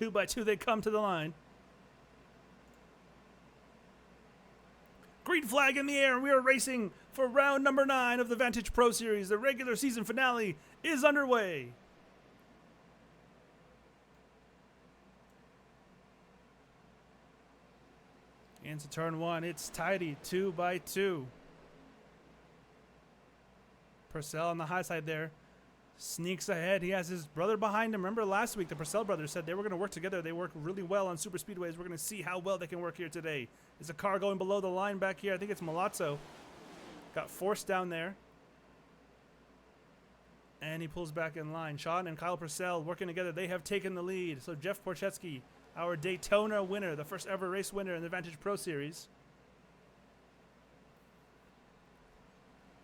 2 by 2 they come to the line. Green flag in the air, and we are racing for round number 9 of the Vantage Pro Series. The regular season finale is underway. Into turn 1, it's tidy, 2 by 2. Purcell on the high side there. Sneaks ahead. He has his brother behind him. Remember last week, the Purcell brothers said they were going to work together. They work really well on super speedways. We're going to see how well they can work here today. There's a car going below the line back here. I think it's Malazzo. Got forced down there. And he pulls back in line. Sean and Kyle Purcell working together. They have taken the lead. So Jeff Porchetsky, our Daytona winner, the first ever race winner in the Vantage Pro Series,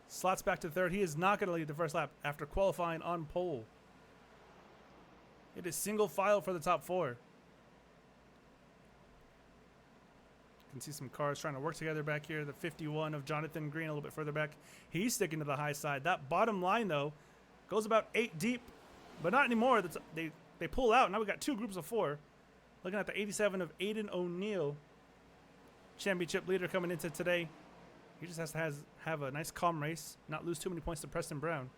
slots back to third. He is not going to lead the first lap after qualifying on pole. It is single file for the top 4. You can see some cars trying to work together back here. The 51 of Jonathan Green a little bit further back. He's sticking to the high side. That bottom line, though, goes about 8 deep, but not anymore. They pull out. Now we got 2 groups of 4. Looking at the 87 of Aiden O'Neill, championship leader coming into today. He just has to have a nice calm race, not lose too many points to Preston Brown.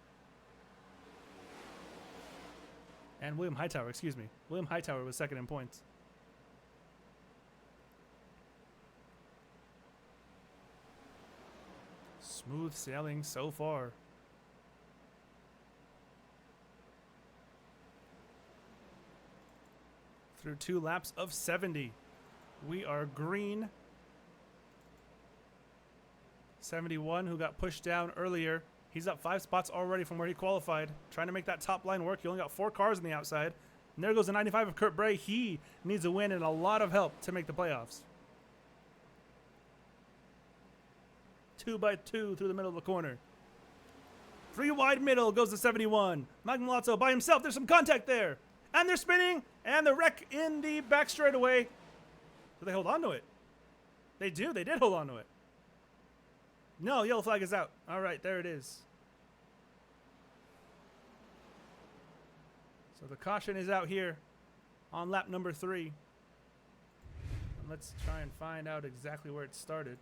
And William Hightower, excuse me. William Hightower was second in points. Smooth sailing so far. Through 2 laps of 70. We are green. 71, who got pushed down earlier. He's up 5 spots already from where he qualified. Trying to make that top line work. He only got 4 cars on the outside. And there goes the 95 of Kurt Bray. He needs a win and a lot of help to make the playoffs. 2 by 2 through the middle of the corner. 3 wide middle goes to 71. Mike Malazzo by himself. There's some contact there. And they're spinning. And the wreck in the back straightaway. Do they hold on to it? They do. They did hold on to it. No, yellow flag is out. All right, there it is. So the caution is out here on lap number 3. And let's try and find out exactly where it started.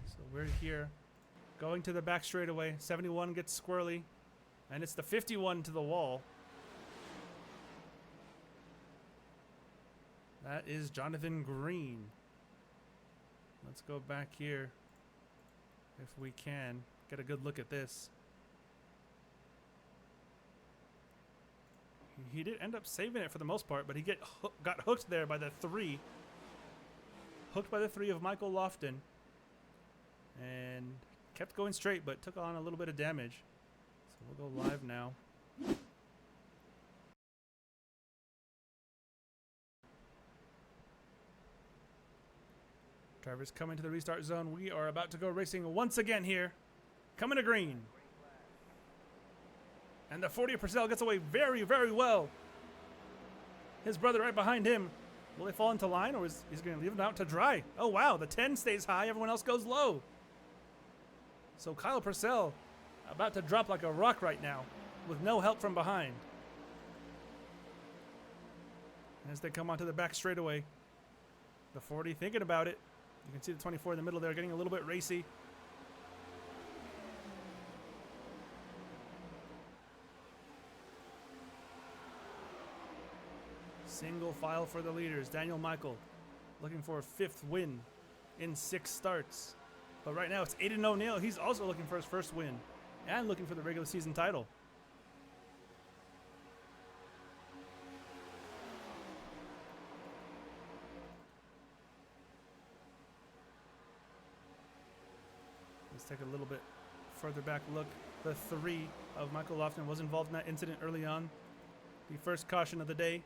So we're here going to the back straightaway. 71 gets squirrely. And it's the 51 to the wall. That is Jonathan Green. Let's go back here if we can get a good look at this. He did end up saving it for the most part, but he got hooked there by the 3. Hooked by the 3 of Michael Lofton. And kept going straight, but took on a little bit of damage. So we'll go live now. Drivers coming to the restart zone. We are about to go racing once again here. Coming to green. And the 40 of Purcell gets away very, very well. His brother right behind him. Will they fall into line, or is he going to leave them out to dry? Oh, wow. The 10 stays high. Everyone else goes low. So Kyle Purcell about to drop like a rock right now with no help from behind. As they come onto the back straightaway. The 40 thinking about it. You can see the 24 in the middle there getting a little bit racy. Single file for the leaders. Daniel Michael looking for a 5th win in 6 starts. But right now it's Aiden O'Neill. He's also looking for his first win and looking for the regular season title. Let's take a little bit further back look. The 3 of Michael Lofton was involved in that incident early on. The first caution of the day.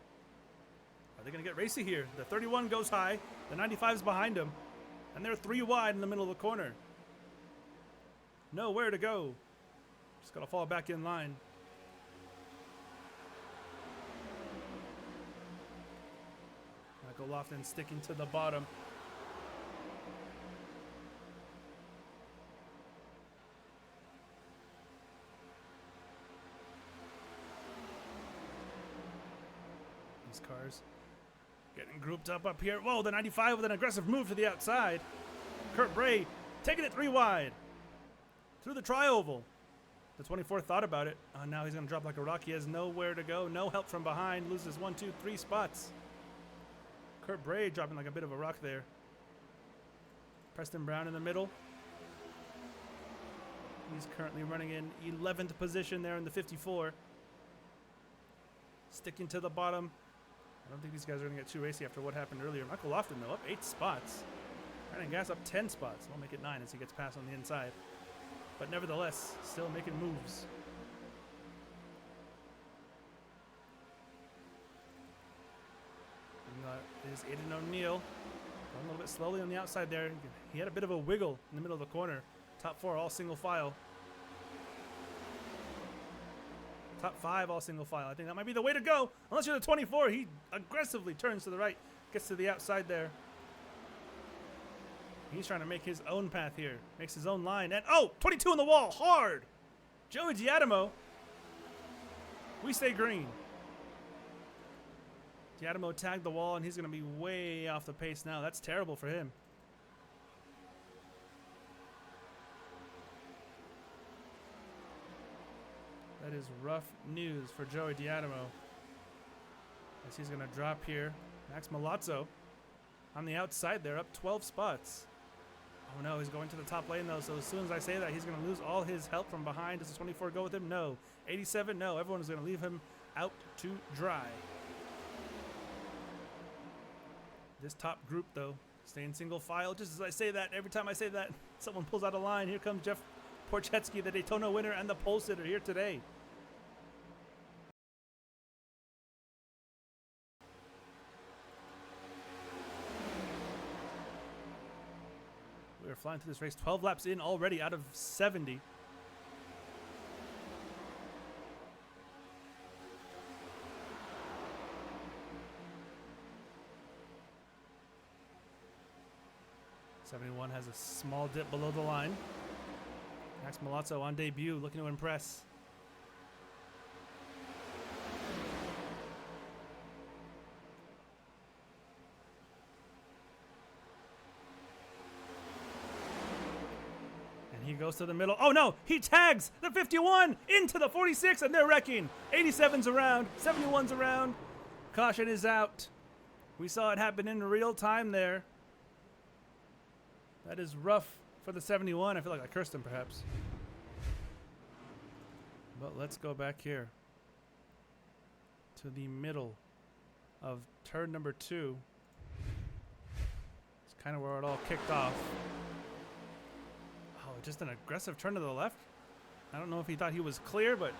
Are they going to get racy here? The 31 goes high. The 95 is behind him. And they're 3 wide in the middle of the corner. Nowhere to go. Just got to fall back in line. Michael Lofton sticking to the bottom. These cars getting grouped up here. Whoa, the 95 with an aggressive move to the outside. Kurt Bray taking it 3 wide through the tri-oval. The 24 thought about it. Now he's going to drop like a rock. He has nowhere to go. No help from behind. Loses 1, 2, 3 spots. Kurt Bray dropping like a bit of a rock there. Preston Brown in the middle. He's currently running in 11th position there in the 54. Sticking to the bottom. I don't think these guys are going to get too racy after what happened earlier. Michael Lofton, though, up 8 spots. Brandon Gass up 10 spots. We'll make it 9 as he gets past on the inside. But nevertheless, still making moves. Is Aiden O'Neill. Going a little bit slowly on the outside there. He had a bit of a wiggle in the middle of the corner. Top 4 all single file. Top 5 all single file. I think that might be the way to go. Unless you're the 24. He aggressively turns to the right. Gets to the outside there. He's trying to make his own path here. Makes his own line. And, oh, 22 on the wall. Hard. Joey Diadamo. We stay green. Diadamo tagged the wall, and he's going to be way off the pace now. That's terrible for him. That is rough news for Joey Diadamo. As he's going to drop here. Max Milazzo on the outside there, up 12 spots. Oh no, he's going to the top lane though, so as soon as I say that, he's going to lose all his help from behind. Does the 24 go with him? No. 87? No. Everyone is going to leave him out to dry. This top group though, staying single file. Just as I say that, every time I say that, someone pulls out a line. Here comes Jeff Porchetsky, the Daytona winner and the pole sitter here today. We are flying through this race. 12 laps in already out of 70. '71 has a small dip below the line. Max Milazzo on debut, looking to impress. He goes to the middle. Oh no, he tags the 51 into the 46 and they're wrecking. 87's around, 71's around. Caution is out. We saw it happen in real time there. That is rough for the 71. I feel like I cursed him perhaps. But let's go back here to the middle of turn number 2. It's kind of where it all kicked off. Oh, just an aggressive turn to the left. I don't know if he thought he was clear, but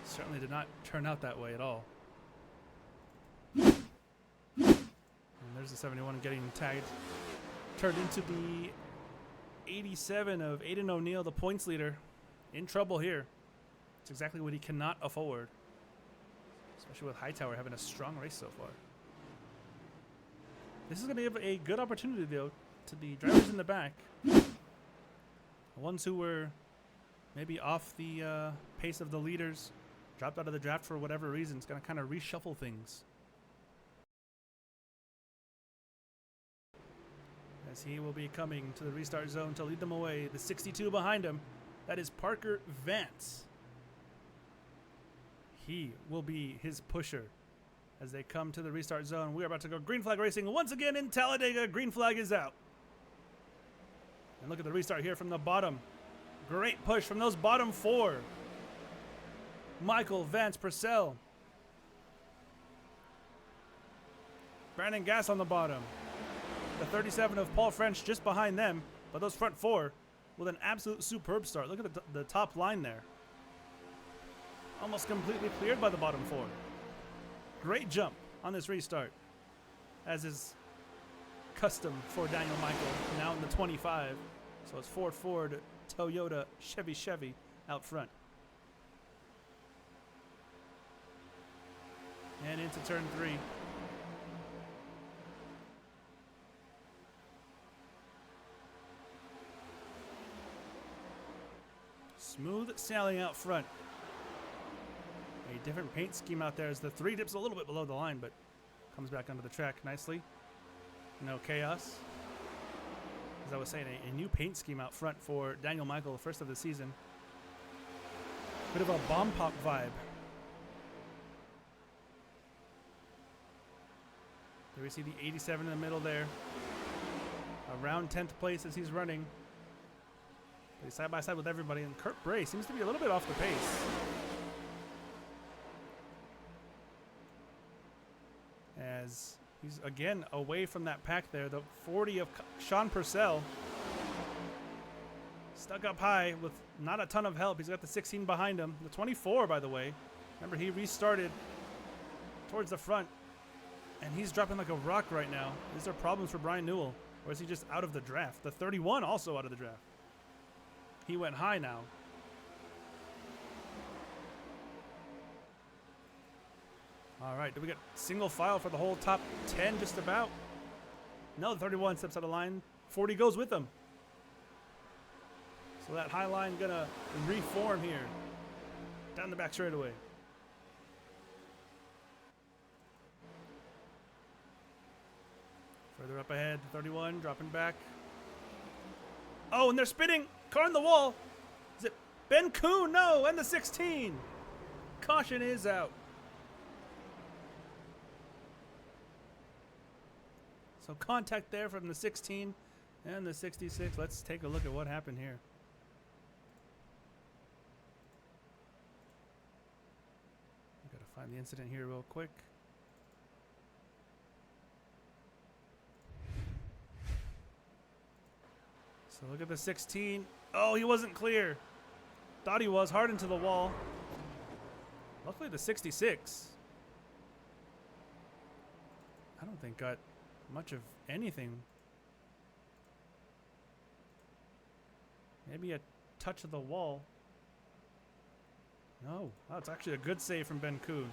certainly did not turn out that way at all. And there's the 71 getting tagged. Turned into the 87 of Aiden O'Neill, the points leader. In trouble here. It's exactly what he cannot afford. Especially with Hightower having a strong race so far. This is going to give a good opportunity, though, to the drivers in the back. The ones who were maybe off the pace of the leaders, dropped out of the draft for whatever reason. It's going to kind of reshuffle things. As he will be coming to the restart zone to lead them away. The 62 behind him, that is Parker Vance. He will be his pusher as they come to the restart zone. We are about to go green flag racing once again in Talladega. Green flag is out. And look at the restart here from the bottom. Great push from those bottom 4. Michael Vance Purcell. Brandon Gass on the bottom. The 37 of Paul French just behind them. But those front 4 with an absolute superb start. Look at the top line there. Almost completely cleared by the bottom 4. Great jump on this restart. As is custom for Daniel Michael. Now in the 25. So it's Ford, Toyota, Chevy out front. And into turn 3. Smooth sailing out front. A different paint scheme out there as the 3 dips a little bit below the line, but comes back onto the track nicely. No chaos. As I was saying, a new paint scheme out front for Daniel Michael, the first of the season. Bit of a bomb pop vibe. There we see the 87 in the middle there. Around 10th place as he's running. But he's side by side with everybody, and Kurt Bray seems to be a little bit off the pace. As he's again away from that pack there. The 40 of Sean Purcell stuck up high with not a ton of help. He's got the 16 behind him. The 24, by the way. Remember, he restarted towards the front, and he's dropping like a rock right now. Is there problems for Brian Newell, or is he just out of the draft? The 31 also out of the draft. He went high now. All right, do we get single file for the whole top 10 just about? No, the 31 steps out of line. 40 goes with him. So that high line gonna reform here. Down the back straightaway. Further up ahead, 31 dropping back. Oh, and they're spinning. Car on the wall. Is it Ben Kuhn? No, and the 16. Caution is out. So contact there from the 16 and the 66. Let's take a look at what happened here. I've got to find the incident here real quick. So look at the 16. Oh, he wasn't clear. Thought he was. Hard into the wall. Luckily the 66. I don't think got much of anything. Maybe a touch of the wall. No. Oh, it's actually a good save from Ben Kuhn.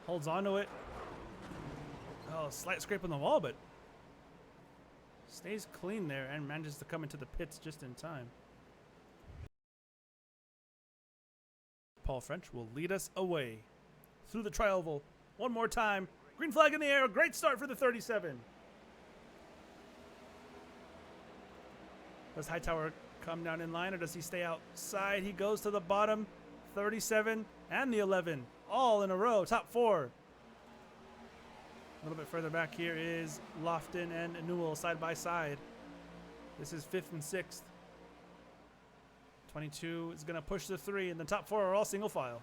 Holds on to it. Oh, slight scrape on the wall, but stays clean there and manages to come into the pits just in time. Paul French will lead us away through the tri-oval one more time. Green flag in the air. Great start for the 37. Does Hightower come down in line, or does he stay outside? He goes to the bottom. 37 and the 11 all in a row. Top 4. A little bit further back here is Lofton and Newell side by side. This is 5th and 6th. 22 is going to push the 3, and the top 4 are all single file.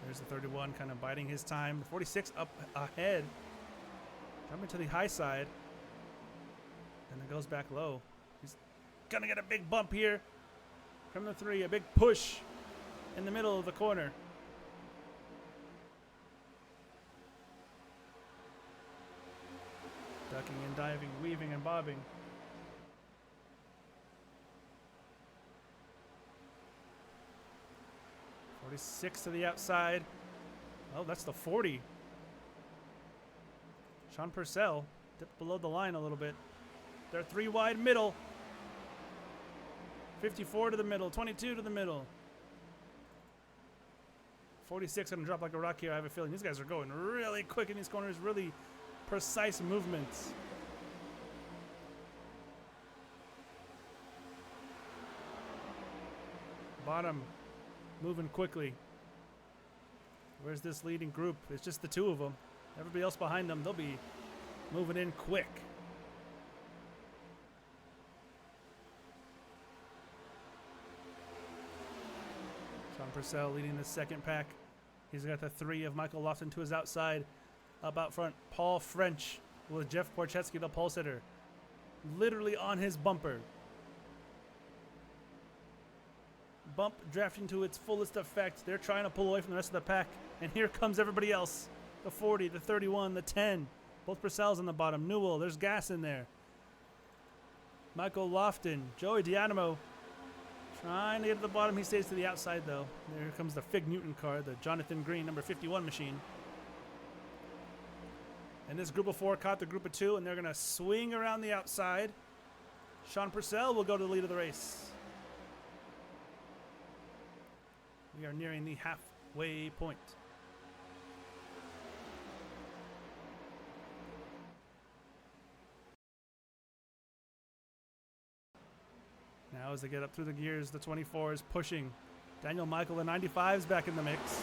There's the 31 kind of biding his time. The 46 up ahead. Jumping to the high side. And then goes back low. He's going to get a big bump here from the 3. A big push in the middle of the corner. Ducking and diving, weaving and bobbing. .46 to the outside. Oh, that's the 40. Sean Purcell dipped below the line a little bit. They're 3 wide middle. 54 to the middle, 22 to the middle. 46 gonna drop like a rock here. I have a feeling these guys are going really quick in these corners, really precise movements. Bottom moving quickly. Where's this leading group? It's just the 2 of them. Everybody else behind them, they'll be moving in quick. Sean Purcell leading the second pack. He's got the 3 of Michael Lofton to his outside. Up out front, Paul French with Jeff Porchetsky, the pole sitter, literally on his bumper. Bump drafting to its fullest effect. They're trying to pull away from the rest of the pack. And here comes everybody else. The 40, the 31, the 10. Both Purcell's on the bottom. Newell, there's gas in there. Michael Lofton, Joey Dianimo trying to get to the bottom. He stays to the outside, though. There comes the Fig Newton car, the Jonathan Green, number 51 machine. And this group of 4 caught the group of 2, and they're going to swing around the outside. Sean Purcell will go to the lead of the race. We are nearing the halfway point. Now as they get up through the gears, the 24 is pushing. Daniel Michael, the 95's back in the mix.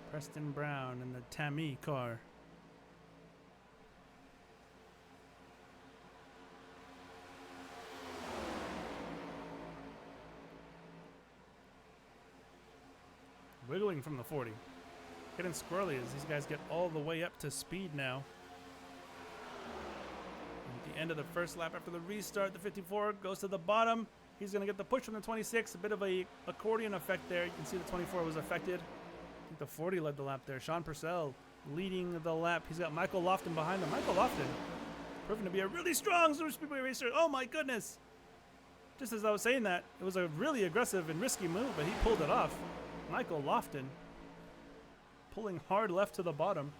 Preston Brown in the Tammy car. Wiggling from the 40. Getting squirrely as these guys get all the way up to speed now. At the end of the first lap after the restart, the 54 goes to the bottom. He's going to get the push from the 26. A bit of a accordion effect there. You can see the 24 was affected. I think the 40 led the lap there. Sean Purcell leading the lap. He's got Michael Lofton behind him. Michael Lofton proving to be a really strong Super Speedway racer. Oh my goodness. Just as I was saying that, it was a really aggressive and risky move, but he pulled it off. Michael Lofton pulling hard left to the bottom.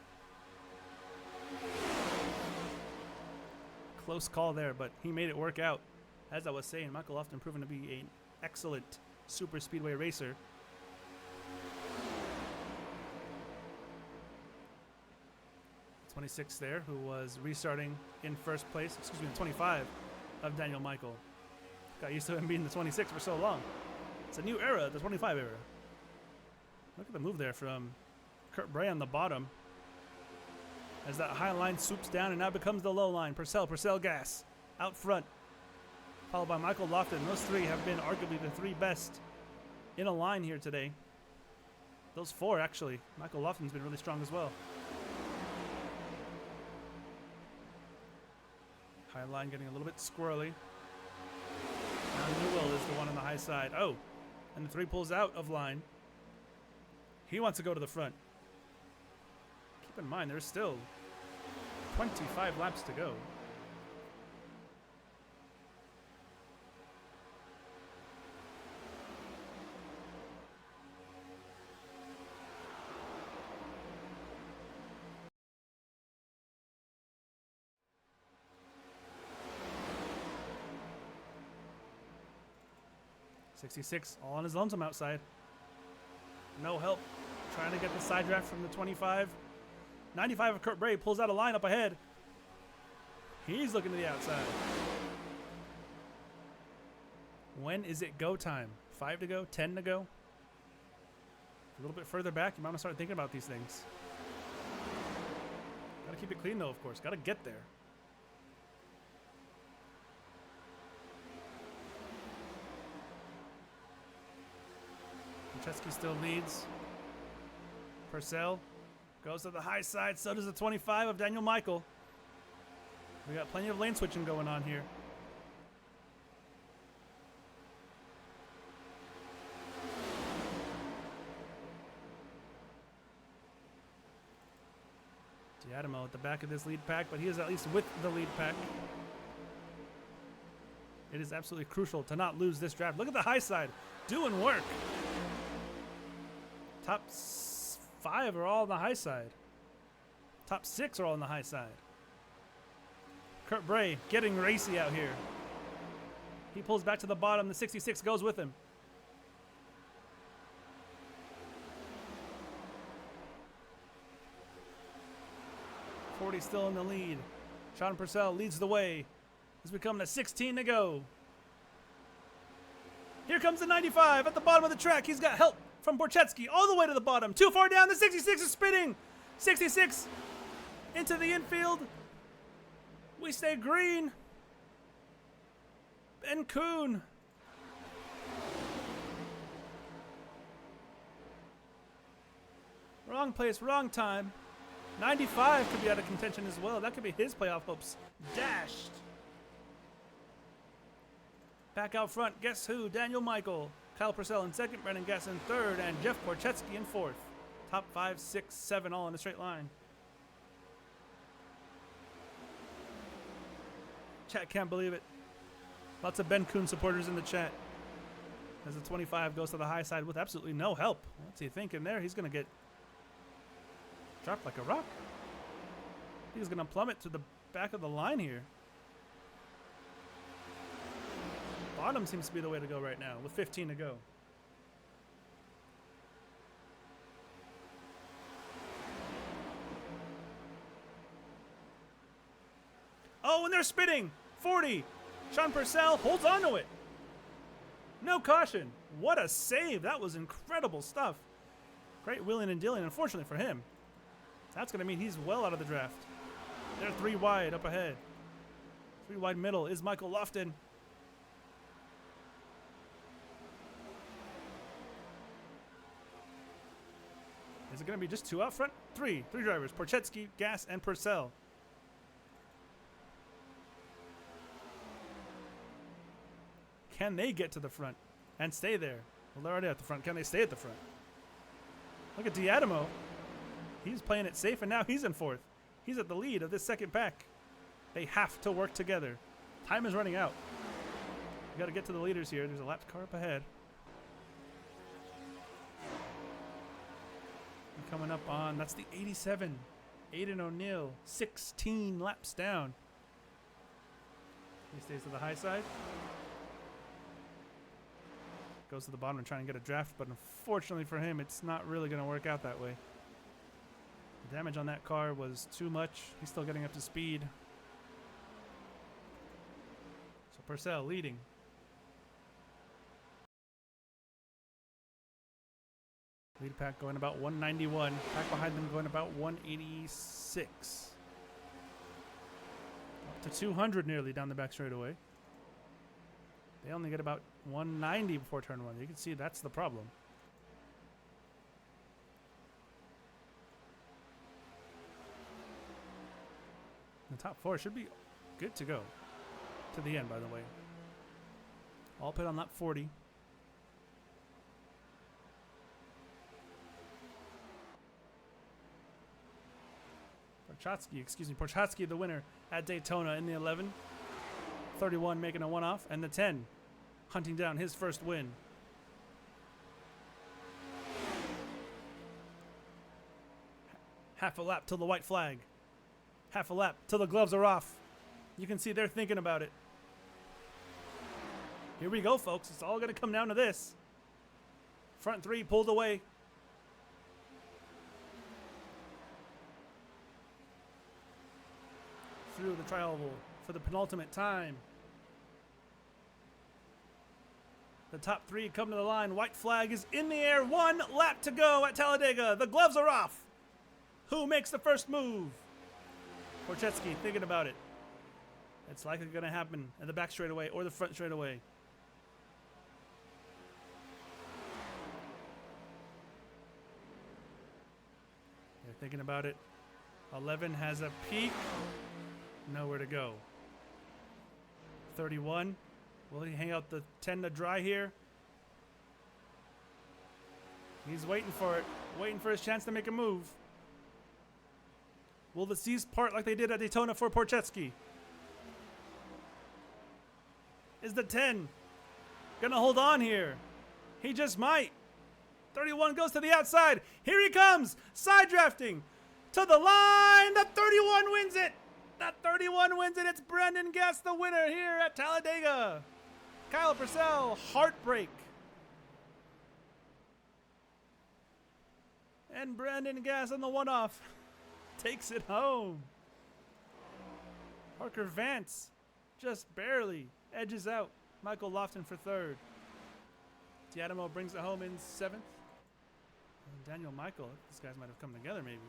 Close call there, but he made it work out. As I was saying, Michael Lofton proven to be an excellent super speedway racer. The 26 there, who was restarting in first place, excuse me, the 25 of Daniel Michael. Got used to him being the 26 for so long. It's a new era, the 25 era. Look at the move there from Kurt Bray on the bottom as that high line swoops down and now becomes the low line. Purcell gas out front, followed by Michael Lofton. Those three have been arguably the three best in a line here today. Those four, actually. Michael Lofton's been really strong as well. High line getting a little bit squirrely. Now Newell is the one on the high side. Oh, and the three pulls out of line. He wants to go to the front. Keep in mind, there's still 25 laps to go. '66 all on his lonesome outside. No help. Trying to get the side draft from the 25. 95 of Kurt Bray pulls out a line up ahead. He's looking to the outside. When is it go time? 5 to go? 10 to go? A little bit further back, you might want to start thinking about these things. Gotta keep it clean though, of course. Gotta get there. Chesky still leads. Purcell goes to the high side. So does the 25 of Daniel Michael. We got plenty of lane switching going on here. Diadamo at the back of this lead pack, but he is at least with the lead pack. It is absolutely crucial to not lose this draft. Look at the high side doing work. Top 5 are all on the high side. Top 6 are all on the high side. Kurt Bray getting racy out here. He pulls back to the bottom. The 66 goes with him. .40 still in the lead. Sean Purcell leads the way. As we come to 16 to go. Here comes the 95 at the bottom of the track. He's got help from Borchetsky all the way to the bottom. Too far down. The 66 is spinning. 66 into the infield. We stay green. Ben Kuhn. Wrong place, wrong time. 95 could be out of contention as well. That could be his playoff hopes dashed. Back out front, guess who? Daniel Michael. Kyle Purcell in second, Brennan Gass in third, and Jeff Borchetsky in fourth. Top 5, 6, 7 all in a straight line. Chat can't believe it. Lots of Ben Kuhn supporters in the chat. As the 25 goes to the high side with absolutely no help. What's he thinking there? He's going to get dropped like a rock. He's going to plummet to the back of the line here. Bottom seems to be the way to go right now with 15 to go. Oh, and they're spinning. 40. Sean Purcell holds on to it. No caution. What a save. That was incredible stuff. Great wheeling and dealing, unfortunately for him. That's going to mean he's well out of the draft. They're 3 wide up ahead. 3 wide middle is Michael Lofton. Is it going to be just 2 out front? 3 drivers. Porchetsky, Gass, and Purcell. Can they get to the front and stay there? Well, they're already at the front. Can they stay at the front? Look at D'Adamo. He's playing it safe, and now he's in 4th. He's at the lead of this second pack. They have to work together. Time is running out. We got to get to the leaders here. There's a lapped car up ahead. And coming up on, that's the 87. Aiden O'Neill, 16 laps down. He stays to the high side. Goes to the bottom and trying to get a draft, but unfortunately for him, it's not really going to work out that way. The damage on that car was too much. He's still getting up to speed. So Purcell leading. Lead pack going about 191. Pack behind them going about 186. Up to 200 nearly down the back straightaway. They only get about 190 before turn 1. You can see that's the problem. The top 4 should be good to go. To the end, by the way. All pit on lap 40. Porchatsky the winner at Daytona in the 11. 31 making a one-off, and the 10 hunting down his first win. Half a lap till the white flag. Half a lap till the gloves are off. You can see they're thinking about it. Here we go, folks. It's all going to come down to this. Front 3 pulled away. Through the tri-oval for the penultimate time. The top 3 come to the line. White flag is in the air. 1 lap to go at Talladega. The gloves are off. Who makes the first move? Porchetsky thinking about it. It's likely going to happen at the back straightaway or the front straightaway. They're thinking about it. 11 has a peak. Nowhere to go. 31. Will he hang out the 10 to dry here? He's waiting for it. Waiting for his chance to make a move. Will the seas part like they did at Daytona for Porchetsky? Is the 10 gonna hold on here? He just might. 31 goes to the outside. Here he comes. Side drafting. To the line. The 31 wins it. That 31 wins it. It's Brandon Gass, the winner here at Talladega. Kyle Purcell, heartbreak. And Brandon Gass on the one-off takes it home. Parker Vance just barely edges out Michael Lofton for 3rd. D'Adamo brings it home in 7th. And Daniel Michael, these guys might have come together maybe.